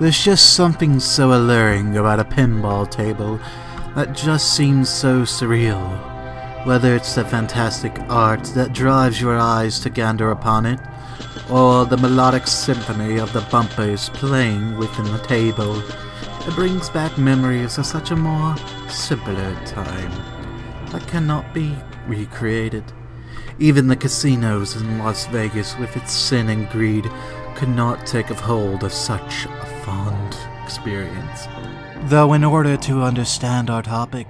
There's just something so alluring about a pinball table that just seems so surreal. Whether it's the fantastic art that drives your eyes to gander upon it, or the melodic symphony of the bumpers playing within the table, it brings back memories of such a more simpler time that cannot be recreated. Even the casinos in Las Vegas with its sin and greed could not take a hold of such a fond experience. Though in order to understand our topic,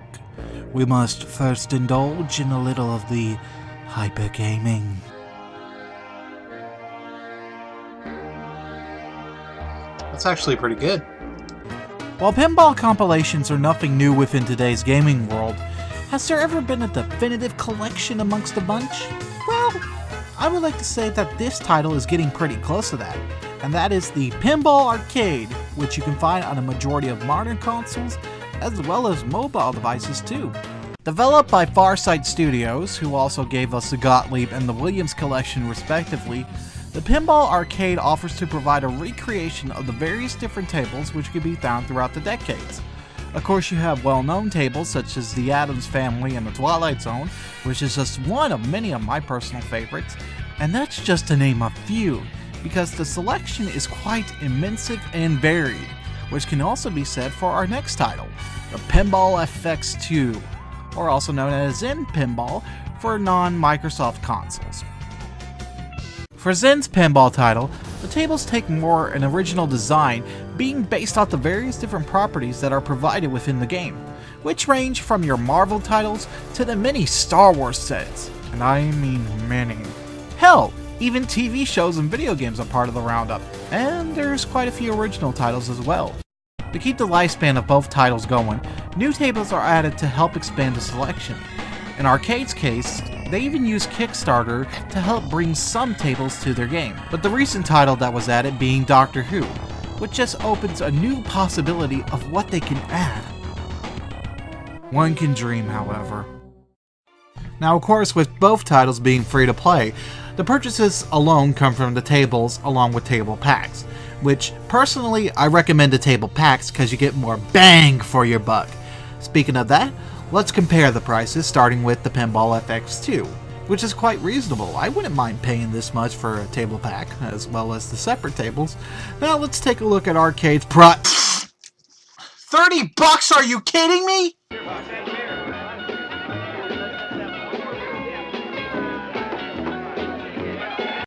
we must first indulge in a little of the hypergaming. That's actually pretty good. While pinball compilations are nothing new within today's gaming world, has there ever been a definitive collection amongst the bunch? Well, I would like to say that this title is getting pretty close to that, and that is the Pinball Arcade, which you can find on a majority of modern consoles, as well as mobile devices too. Developed by Farsight Studios, who also gave us the Gottlieb and the Williams collection respectively, the Pinball Arcade offers to provide a recreation of the various different tables which can be found throughout the decades. Of course, you have well-known tables such as the Addams Family and the Twilight Zone, which is just one of many of my personal favorites, and that's just to name a few, because the selection is quite immense and varied, which can also be said for our next title, the Pinball FX2, or also known as Zen Pinball for non-Microsoft consoles. For Zen's pinball title, the tables take more an original design, being based off the various different properties that are provided within the game, which range from your Marvel titles to the many Star Wars sets, and I mean many. Hell, even TV shows and video games are part of the roundup, and there's quite a few original titles as well. To keep the lifespan of both titles going, new tables are added to help expand the selection. In Arcade's case, they even use Kickstarter to help bring some tables to their game, but the recent title that was added being Doctor Who, which just opens a new possibility of what they can add. One can dream, however. Now, of course, with both titles being free to play, the purchases alone come from the tables along with table packs, which personally I recommend the table packs because you get more bang for your buck. Speaking of that, let's compare the prices, starting with the Pinball FX2, which is quite reasonable. I wouldn't mind paying this much for a table pack, as well as the separate tables. Now let's take a look at Arcade's $30? Are you kidding me?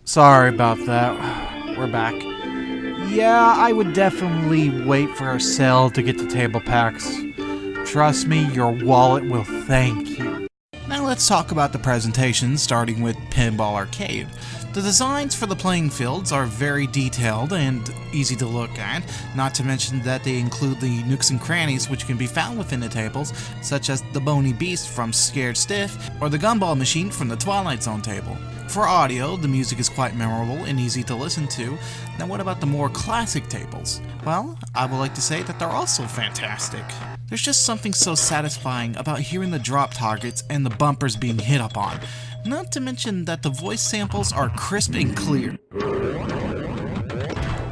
Sorry about that. We're back. Yeah, I would definitely wait for a sale to get the table packs. Trust me, your wallet will thank you. Now let's talk about the presentation, starting with Pinball Arcade. The designs for the playing fields are very detailed and easy to look at, not to mention that they include the nooks and crannies which can be found within the tables, such as the Bony Beast from Scared Stiff, or the Gumball Machine from the Twilight Zone table. For audio, the music is quite memorable and easy to listen to. Now what about the more classic tables? Well, I would like to say that they're also fantastic. There's just something so satisfying about hearing the drop targets and the bumpers being hit upon. Not to mention that the voice samples are crisp and clear.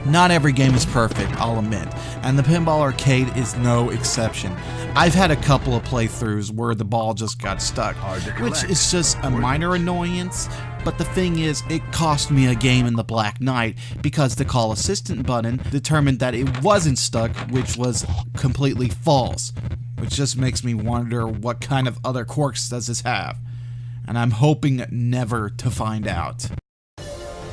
Not every game is perfect, I'll admit, and the Pinball Arcade is no exception. I've had a couple of playthroughs where the ball just got stuck, which is just a minor annoyance, but the thing is, it cost me a game in the Black Knight because the call assistant button determined that it wasn't stuck, which was completely false, which just makes me wonder what kind of other quirks does this have, and I'm hoping never to find out.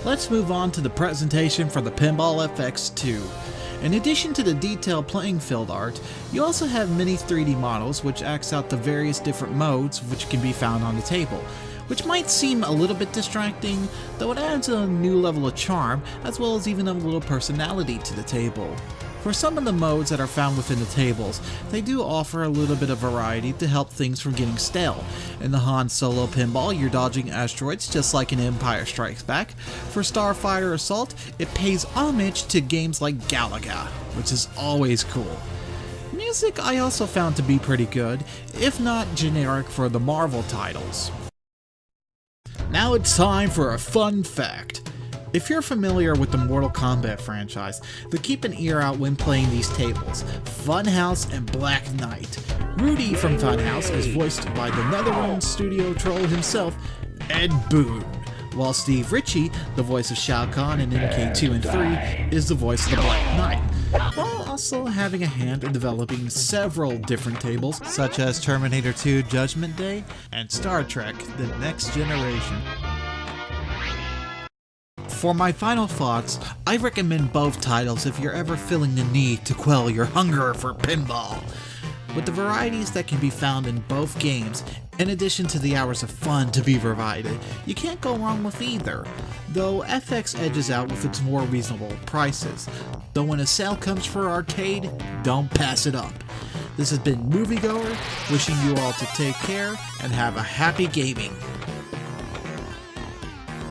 Let's move on to the presentation for the Pinball FX2. In addition to the detailed playing field art, you also have many 3D models which acts out the various different modes which can be found on the table, which might seem a little bit distracting, though it adds a new level of charm as well as even a little personality to the table. For some of the modes that are found within the tables, they do offer a little bit of variety to help things from getting stale. In the Han Solo Pinball, you're dodging asteroids just like in Empire Strikes Back. For Starfighter Assault, it pays homage to games like Galaga, which is always cool. Music I also found to be pretty good, if not generic for the Marvel titles. Now it's time for a fun fact. If you're familiar with the Mortal Kombat franchise, then keep an ear out when playing these tables: Funhouse and Black Knight. Rudy from Funhouse is voiced by the NetherRealm studio troll himself, Ed Boon, while Steve Ritchie, the voice of Shao Kahn in MK2 and 3, is the voice of the Black Knight, while also having a hand in developing several different tables, such as Terminator 2 Judgment Day and Star Trek The Next Generation. For my final thoughts, I recommend both titles if you're ever feeling the need to quell your hunger for pinball. With the varieties that can be found in both games, in addition to the hours of fun to be provided, you can't go wrong with either, though FX edges out with its more reasonable prices. Though when a sale comes for arcade, don't pass it up. This has been Moviegoer, wishing you all to take care and have a happy gaming.